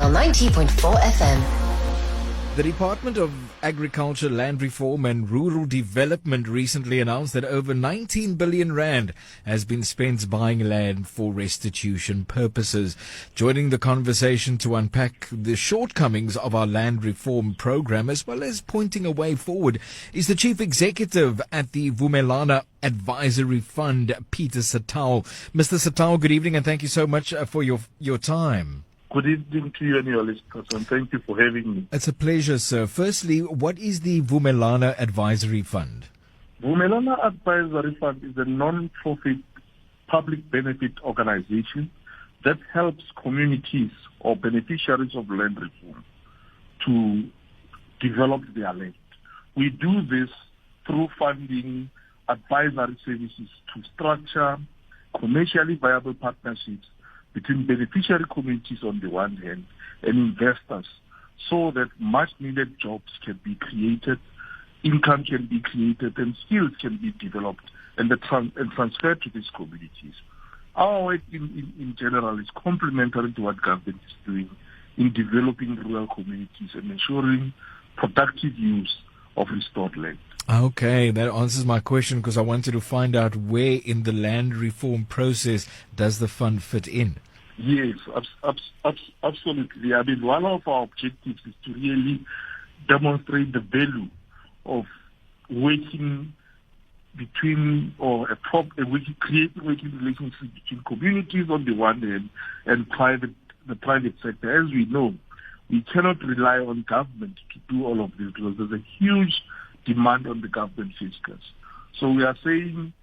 90.4 FM. The Department of Agriculture, Land Reform and Rural Development recently announced that over 19 billion rand has been spent buying land for restitution purposes. Joining the conversation to unpack the shortcomings of our land reform program as well as pointing a way forward is the Chief Executive at the Vumelana Advisory Fund, Peter Setou. Mr. Setou, good evening and thank you so much for your time. Good evening to you and your listeners, and thank you for having me. It's a pleasure, sir. Firstly, what is the Vumelana Advisory Fund? Vumelana Advisory Fund is a non-profit public benefit organization that helps communities or beneficiaries of land reform to develop their land. We do this through funding advisory services to structure commercially viable partnerships between beneficiary communities on the one hand and investors so that much needed jobs can be created, income can be created, and skills can be developed and transferred to these communities. Our work in general is complementary to what government is doing in developing rural communities and ensuring productive use of restored land. Okay, that answers my question because I wanted to find out where in the land reform process does the fund fit in? Yes, absolutely. I mean, one of our objectives is to really demonstrate the value of working between creating working relationships between communities on the one hand and the private sector. As we know, we cannot rely on government to do all of this because there's a huge demand on the government fiscus. So we are saying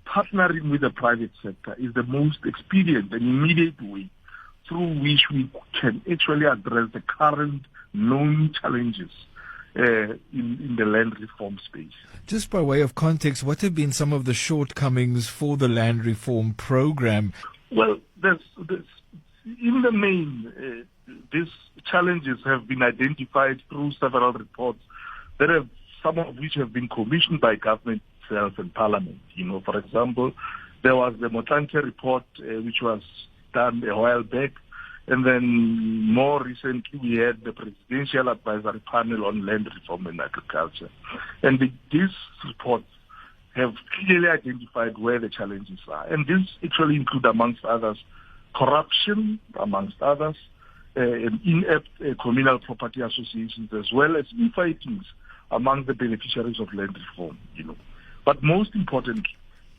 partnering with the private sector is the most expedient and immediate way through which we can actually address the current known challenges in the land reform space. Just by way of context, what have been some of the shortcomings for the land reform program? Well, in the main, these challenges have been identified through several reports that have, some of which have been commissioned by government itself and parliament. You know, for example, there was the Motlanke report, which was done a while back, and then more recently we had the Presidential Advisory Panel on Land Reform and Agriculture. And these reports have clearly identified where the challenges are. And these actually include, amongst others, corruption, amongst others, inept communal property associations, as well as infightings among the beneficiaries of land reform, you know. But most importantly,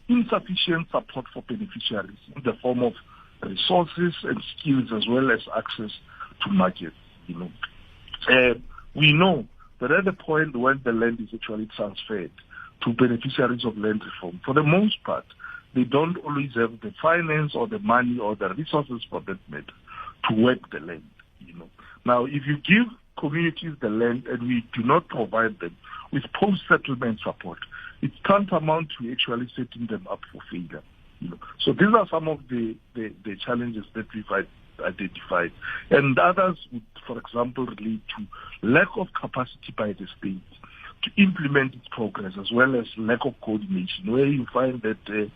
insufficient support for beneficiaries in the form of resources and skills as well as access to markets, you know. We know that at the point when the land is actually transferred to beneficiaries of land reform, for the most part, they don't always have the finance or the money or the resources for that matter to work the land, you know. Now, if you give communities the land and we do not provide them with post-settlement support, it's tantamount to actually setting them up for failure, you know. So these are some of the challenges that we've identified. And others would, for example, relate to lack of capacity by the state to implement its progress, as well as lack of coordination, where you find that the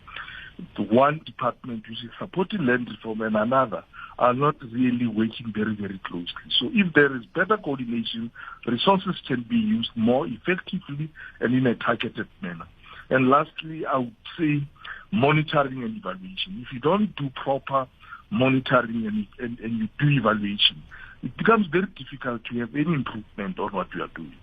one department which is supporting land reform and another are not really working very, very closely. So if there is better coordination, resources can be used more effectively and in a targeted manner. And lastly, I would say monitoring and evaluation. If you don't do proper monitoring and you do evaluation, it becomes very difficult to have any improvement on what we are doing.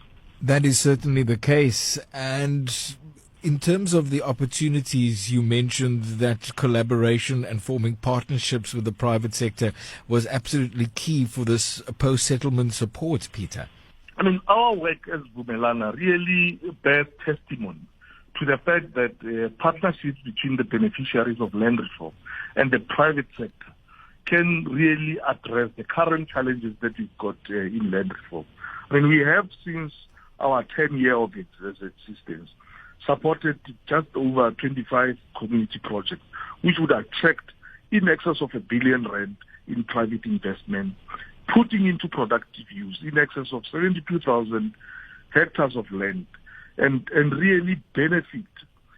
That is certainly the case. And in terms of the opportunities, you mentioned that collaboration and forming partnerships with the private sector was absolutely key for this post-settlement support, Peter. I mean, our work as Vumelana really bears testimony to the fact that partnerships between the beneficiaries of land reform and the private sector can really address the current challenges that we've got in land reform. I mean, we have, since our 10-year of its existence, supported just over 25 community projects, which would attract in excess of R1 billion in private investment, putting into productive use in excess of 72,000 hectares of land, and really benefit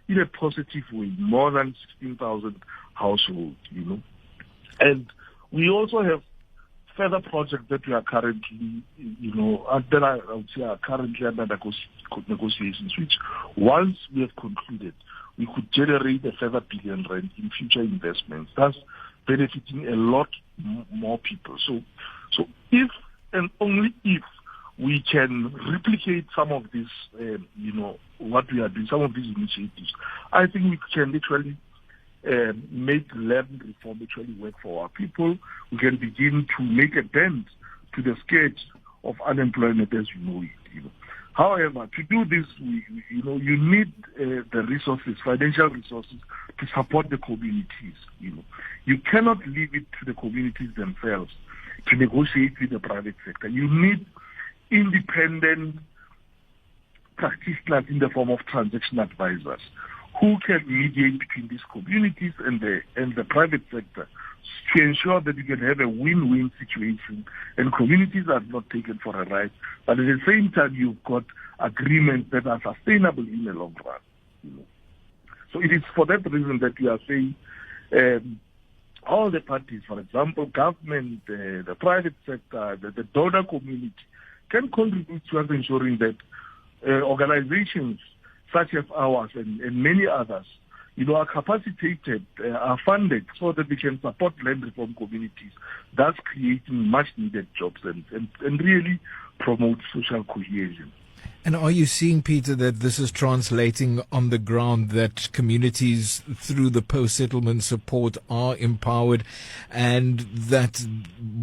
in a positive way more than 16,000 households, you know. And we also have further projects that we are currently, that I would say are currently under negotiations, which once we have concluded, we could generate a further R1 billion in future investments, thus benefiting a lot more people. So if and only if we can replicate some of this, what we are doing, some of these initiatives, I think we can literally make land reform actually work for our people. We can begin to make a dent to the scourge of unemployment as you know it. However, to do this, you need the resources, financial resources, to support the communities. You cannot leave it to the communities themselves to negotiate with the private sector. You need independent practitioners in the form of transaction advisors who can mediate between these communities and the private sector to ensure that you can have a win-win situation and communities are not taken for a ride, but at the same time you've got agreements that are sustainable in the long run. So it is for that reason that we are saying all the parties, for example, government, the private sector, the donor community, can contribute to us ensuring that organizations such as ours and many others, are capacitated, are funded so that we can support land reform communities, thus creating much needed jobs and really promote social cohesion. And are you seeing, Peter, that this is translating on the ground, that communities through the post-settlement support are empowered, and that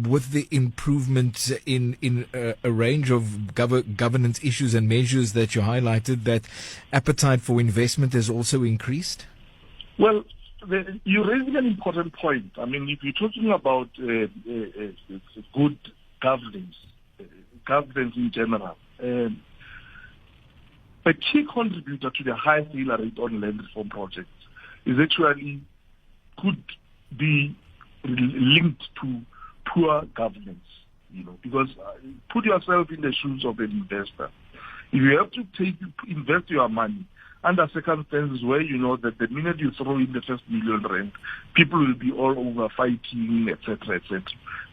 with the improvement in a range of governance issues and measures that you highlighted, that appetite for investment has also increased? Well, you're raising an important point. I mean, if you're talking about good governance in general, a key contributor to the high failure rate on land reform projects is actually could be linked to poor governance, because put yourself in the shoes of an investor. If you have to invest your money under circumstances where you know that the minute you throw in the first R1 million, people will be all over fighting, etc., etc.,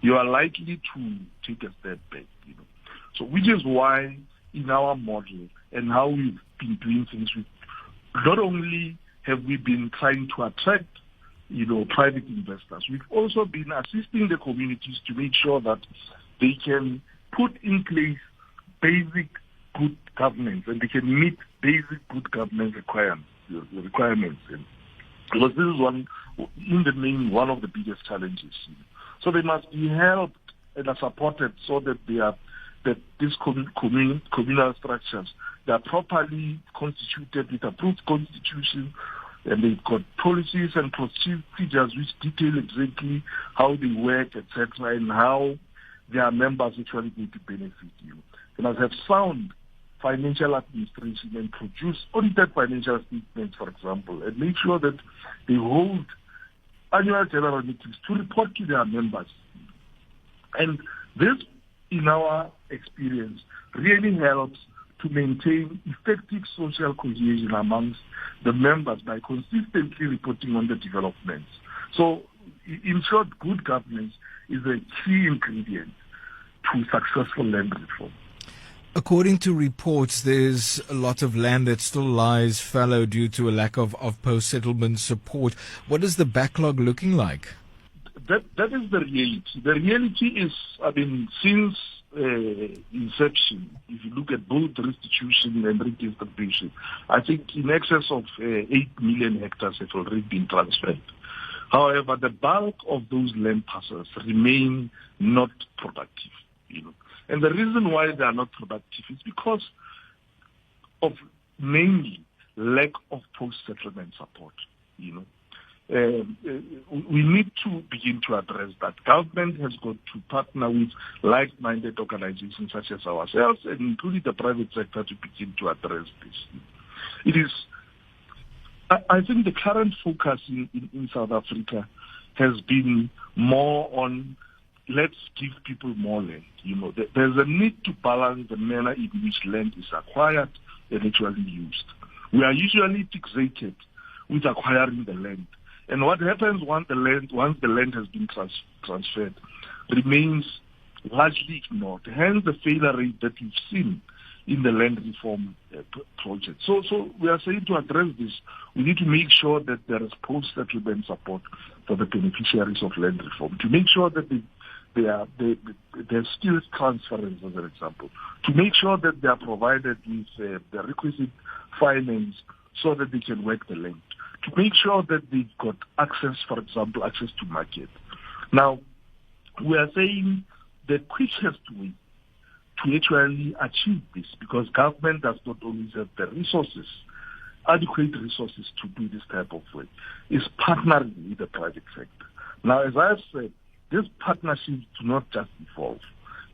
you are likely to take a step back, So which is why in our model and how we've been doing things, not only have we been trying to attract, private investors, we've also been assisting the communities to make sure that they can put in place basic good governance and they can meet basic good governance requirements. Because this is in the main, one of the biggest challenges. So they must be helped and are supported so that these communal structures, they are properly constituted with approved constitution, and they've got policies and procedures which detail exactly how they work, etc., and how their members actually going to benefit you. They must have sound financial administration and produce audited financial statements, for example, and make sure that they hold annual general meetings to report to their members. And this, in our experience, really helps to maintain effective social cohesion amongst the members by consistently reporting on the developments. So, in short, good governance is a key ingredient to successful land reform. According to reports, there's a lot of land that still lies fallow due to a lack of post-settlement support. What is the backlog looking like? That is the reality. The reality is, since inception, if you look at both restitution and redistribution, I think in excess of 8 million hectares have already been transferred. However, the bulk of those land parcels remain not productive, And the reason why they are not productive is because of mainly lack of post-settlement support, We need to begin to address that. Government has got to partner with like-minded organizations such as ourselves and including the private sector to begin to address this. It is, I think the current focus in South Africa has been more on let's give people more land. There's a need to balance the manner in which land is acquired and actually used. We are usually fixated with acquiring the land. And what happens once the land has been transferred remains largely ignored, hence the failure rate that we've seen in the land reform project. So we are saying to address this, we need to make sure that there is post-settlement support for the beneficiaries of land reform, to make sure that there's skills transference, as an example, to make sure that they are provided with the requisite finance so that they can work the land, to make sure that they've got access, for example, access to market. Now, we are saying the quickest way to actually achieve this, because government does not always have the resources, adequate resources to do this type of work, is partnering with the private sector. Now, as I've said, these partnerships do not just evolve.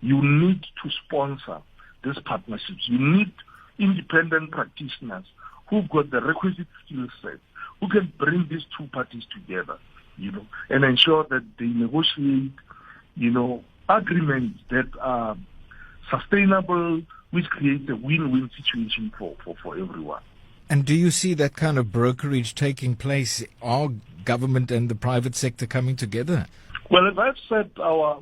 You need to sponsor these partnerships. You need independent practitioners who've got the requisite skill set, who can bring these two parties together, and ensure that they negotiate, agreements that are sustainable, which creates a win-win situation for everyone. And do you see that kind of brokerage taking place? Are government and the private sector coming together? Well, as I've said,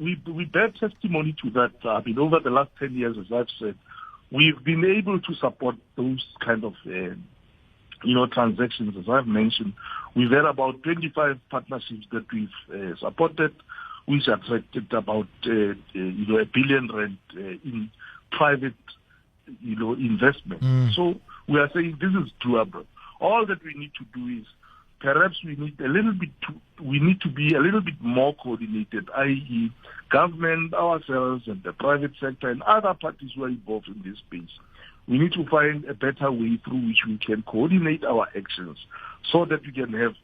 we bear testimony to that. Over the last 10 years, as I've said, we've been able to support those kind of, transactions. As I've mentioned, we've had about 25 partnerships that we've supported, which attracted about, R1 billion in private, investment. So we are saying this is doable. All that we need to do is perhaps we need to be a little bit more coordinated, i.e. government, ourselves, and the private sector and other parties who are involved in this space. We need to find a better way through which we can coordinate our actions so that we can have,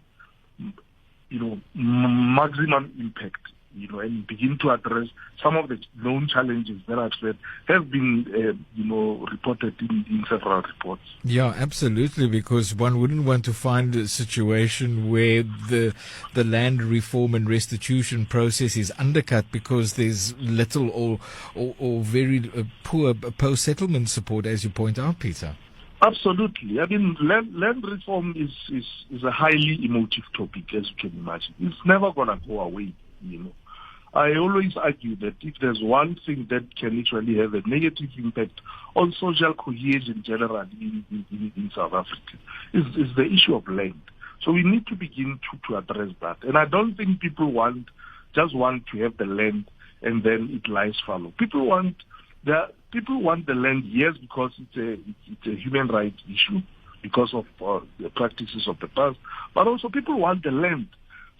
maximum impact, and begin to address some of the known challenges that I've said have been, reported in several reports. Yeah, absolutely, because one wouldn't want to find a situation where the land reform and restitution process is undercut because there's little or very poor post-settlement support, as you point out, Peter. Absolutely. Land reform is a highly emotive topic, as you can imagine. It's never going to go away, I always argue that if there's one thing that can actually have a negative impact on social cohesion generally in South Africa is the issue of land. So we need to begin to address that. And I don't think people just want to have the land and then it lies fallow. People want the land, yes, because it's a human rights issue because of the practices of the past, but also people want the land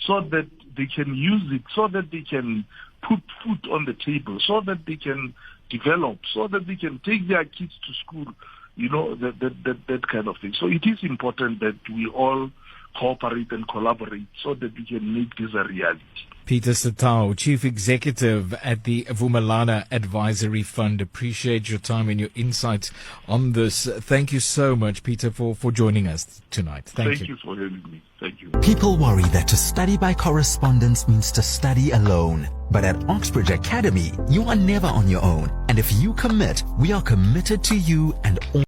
so that they can use it, so that they can put food on the table, so that they can develop, so that they can take their kids to school, that kind of thing. So it is important that we all cooperate and collaborate so that we can make this a reality. Peter Setou, Chief Executive at the Vumelana Advisory Fund. Appreciate your time and your insights on this. Thank you so much, Peter, for joining us tonight. Thank you. Thank you for having me. Thank you. People worry that to study by correspondence means to study alone. But at Oxbridge Academy, you are never on your own. And if you commit, we are committed to you and all.